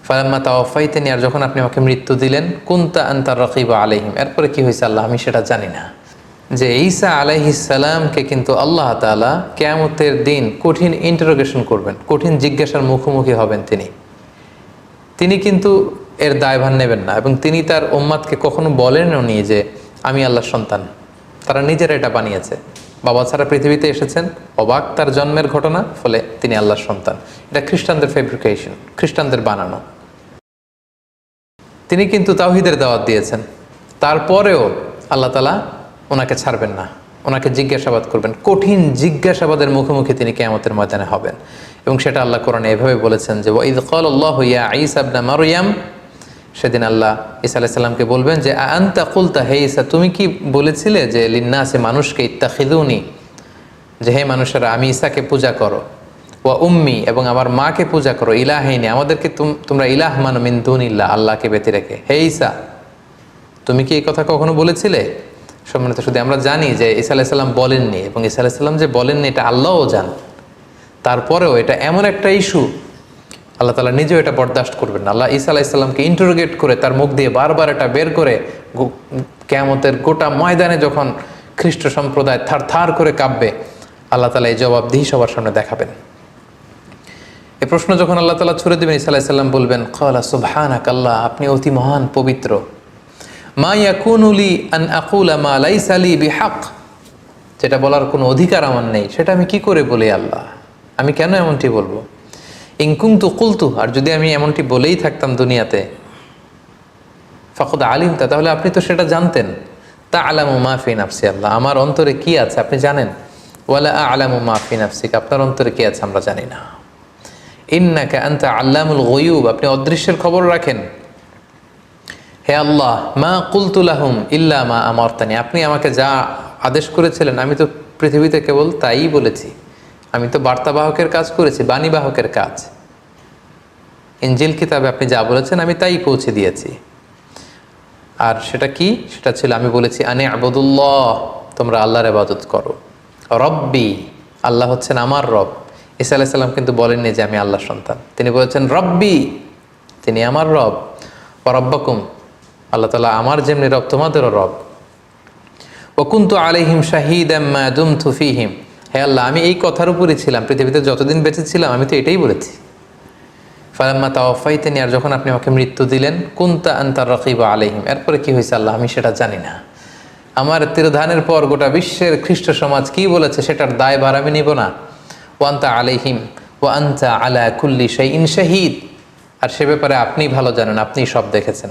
ফালাম্মা তাওয়াফাইতানি, আর যখন আপনি আমাকে মৃত্যু দিলেন, কুনতা আনতার রাকিব আলাইহিম, এরপরে কি হয়েছে আল্লাহ আমি সেটা জানি না। যে ঈসা আলাইহিস সালামকে কিন্তু আল্লাহ তাআলা কিয়ামতের দিন কঠিন ইন্টারোগেশন করবেন, কঠিন জিজ্ঞাসার মুখোমুখি হবেন। তিনি কিন্তু এর দায়ভার নেবেন না, এবং তিনি তার উম্মাদকে কখনো বলেনও নি যে আমি আল্লাহর সন্তান। তারা নিজেরা এটা বানিয়েছে, বাবা ছাড়া পৃথিবীতে এসেছেন, অবাক তার জন্মের ঘটনা, ফলে তিনি আল্লাহর সন্তান। এটা খ্রিস্টানদের ফেব্রিকেশন, খ্রিস্টানদের বানানো। তিনি কিন্তু তাওহীদের দাওয়াত দিয়েছেন, তারপরেও আল্লাহ তাআলা ওনাকে ছাড়বেন না, ওনাকে জিজ্ঞাসাবাদ করবেন। কঠিন জিজ্ঞাসাবাদের মুখোমুখি তিনি কিয়ামতের ময়দানে হবেন, এবং সেটা আল্লাহ কোরআনে এভাবে বলেছেন যে ওয়াইদ ক্বালাল্লাহু ইয়া ঈসা ইবনে মারইয়াম, সেদিন আল্লাহ ঈসা আলাইহিস সালামকে বলবেন যে আনতা কুলতা, হে ঈসা তুমি কি বলেছিলে যে লিন্নাসে মানুষকে ইত্তাখিযুনি, যে হে মানুষেরা আমি ঈসাকে পূজা করো, ওয়া উম্মি এবং আমার মাকে পূজা করো, ইলাহাইনি আমাদেরকে তোমরা ইলাহ মানো মিন দুনিল্লাহ আল্লাহকে ব্যতি রেখে। হে ঈসা তুমি কি এই কথা কখনো বলেছিলে? সম্মানিত শুধু আমরা জানি যে ঈসা আলাইহিস সালাম বলেননি, এবং ঈসা আলাইহিস সালাম যে বলেননি এটা আল্লাহও জান। তারপরেও এটা এমন একটা ইস্যু, আল্লাহ তাআলা নিজেও এটা বরদাস্ত করবেন না। আল্লাহ ঈসা আলাইহিস সালামকে ইন্টারোগেট করে তার মুখ দিয়ে বারবার এটা বের করে কিয়ামতের গোটা ময়দানে যখন খ্রিস্ট সম্প্রদায় থার থার করে কাঁপবে, আল্লাহ তাআলা এই জবাবদিহি সবার সামনে দেখাবেন। এই প্রশ্ন যখন আল্লাহ তাআলা ছুড়ে দেবেন, ঈসা আলাইহিস সালাম বলবেন ক্বালা সুবহানাকা, আল্লাহ আপনি অতি মহান পবিত্র। মা ইয়াকুনু লি আন আকুলা মা লাইসা লি বিহাক, যেটা বলার কোনো অধিকার আমার নেই সেটা আমি কি করে বলি আল্লাহ, আমি কেন এমনটি বলবো? ইন কুনতু কুলতু, আর যদি আমি এমনটি বলেই থাকতাম দুনিয়াতে, ফাকাদ আলিমতা, তাহলে আপনি তো সেটা জানতেন। তা'লামু মা ফি নাফসি, আল্লাহ আমার অন্তরে কি আছে আপনি জানেন। ওয়ালা আ'লামু মা ফি নাফসিক, আপনার অন্তরে কি আছে আমরা জানি না। ইন্নাকা আনতা আল্লামুল গুয়ুব, আপনি অদৃশ্যের খবর রাখেন। হে আল্লাহ মা কুলতু লাহুম ইল্লা মা আমারতানি, আপনি আমাকে যা আদেশ করেছিলেন আমি তো পৃথিবীতে কেবল তাই বলেছি। আমি তো বার্তাবাহকের কাজ করেছি, বাণীবাহকের কাজ। ইনজিল কিতাবে আপনি যা বলেছেন আমি তাই পৌঁছে দিয়েছি। আর সেটা কি? সেটা ছিল আমি বলেছি আনে আবুদুল্লাহ, তোমরা আল্লাহর ইবাদত করো। রব্বি, আল্লাহ হচ্ছেন আমার রব। ঈসা আলাইহিস সালাম কিন্তু বলেননি যে আমি আল্লাহর সন্তান, তিনি বলেছেন রব্বি, তিনি আমার রব। ওয়া রব্বাকুম, আল্লাহ তাআলা আমার যেমনি রব তোমাদেরও রব। ওয়া কুনতু আলাইহিম শাহীদাম মা দুমতু ফীহিম, হে আল্লাহ আমি এই কথার উপরই ছিলাম, পৃথিবীতে যতদিন বেঁচে ছিলাম আমি তো এটাই বলেছি। ফালাম্মা তাওয়াফাইতানি, আর যখন আপনি আমাকে মৃত্যু দিলেন, কুনতা আনতার রাকিব আলাইহিম, এরপরে কি হয়েছে আল্লাহ আমি সেটা জানি না। আমার তিরোধানের পর গোটা বিশ্বের খ্রিস্ট সমাজ কি বলেছে সেটার দায়ভার আমি নিব না। ওয়া আনতা আলাইহিম ওয়া আনতা আলা কুল্লি শাইইন শাহীদ, আর সে ব্যাপারে আপনি ভালো জানেন, আপনি সব দেখেছেন।